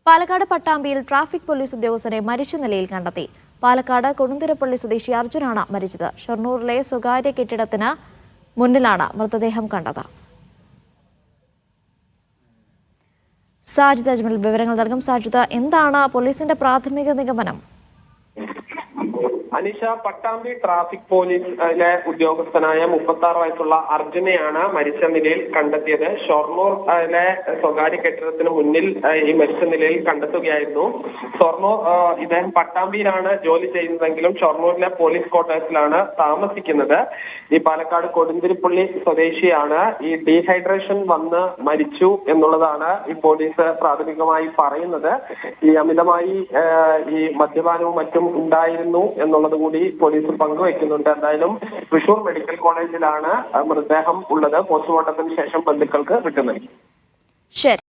Palakkad പട്ടാമ്പിയിൽ traffic police ഉദ്യോഗസ്ഥരെ മരിച്ച നിലയിൽ കണ്ടെത്തി. പാലക്കാട് കൊടുന്തിരപ്പള്ളി സ്വദേശി അർജുനാണ് മരിച്ചത്. ഷൊർണൂരിലെ സ്വകാര്യ കെട്ടിടത്തിന് മുന്നിലാണ് മൃതദേഹം കണ്ടത്. സാജിദ് അജ്മൽ വിവരങ്ങൾ നൽകും. സാജിദ്, എന്താണ് പോലീസിന്റെ പ്രാഥമിക നിഗമനം? അനിഷ, പട്ടാമ്പി ട്രാഫിക് പോലീസിലെ ഉദ്യോഗസ്ഥനായ 36 വയസ്സുള്ള അർജുനെയാണ് മരിച്ച നിലയിൽ കണ്ടെത്തിയത്. ഷൊർണൂരിലെ സ്വകാര്യ കെട്ടിടത്തിന് മുന്നിൽ ഈ മരിച്ച നിലയിൽ കണ്ടെത്തുകയായിരുന്നു. ഇദ്ദേഹം പട്ടാമ്പിയിലാണ് ജോലി ചെയ്യുന്നതെങ്കിലും ഷൊർണൂരിലെ പോലീസ് ക്വാർട്ടേഴ്സിലാണ് താമസിക്കുന്നത്. ഈ പാലക്കാട് കൊടുന്തിരിപ്പള്ളി സ്വദേശിയാണ്. ഈ ഡീഹൈഡ്രേഷൻ വന്ന് മരിച്ചു എന്നുള്ളതാണ് ഈ പോലീസ് പ്രാഥമികമായി പറയുന്നത്. ഈ അമിതമായി ഈ മദ്യപാനവും മറ്റും ഉണ്ടായിരുന്നു എന്നുള്ളത് കൂടി പോലീസ് പങ്കുവയ്ക്കുന്നുണ്ട്. എന്തായാലും തൃശൂർ മെഡിക്കൽ കോളേജിലാണ് മൃതദേഹം ഉള്ളത്. പോസ്റ്റ്മോർട്ടത്തിന് ശേഷം ബന്ധുക്കൾക്ക് വിട്ടു നൽകി. ശരി.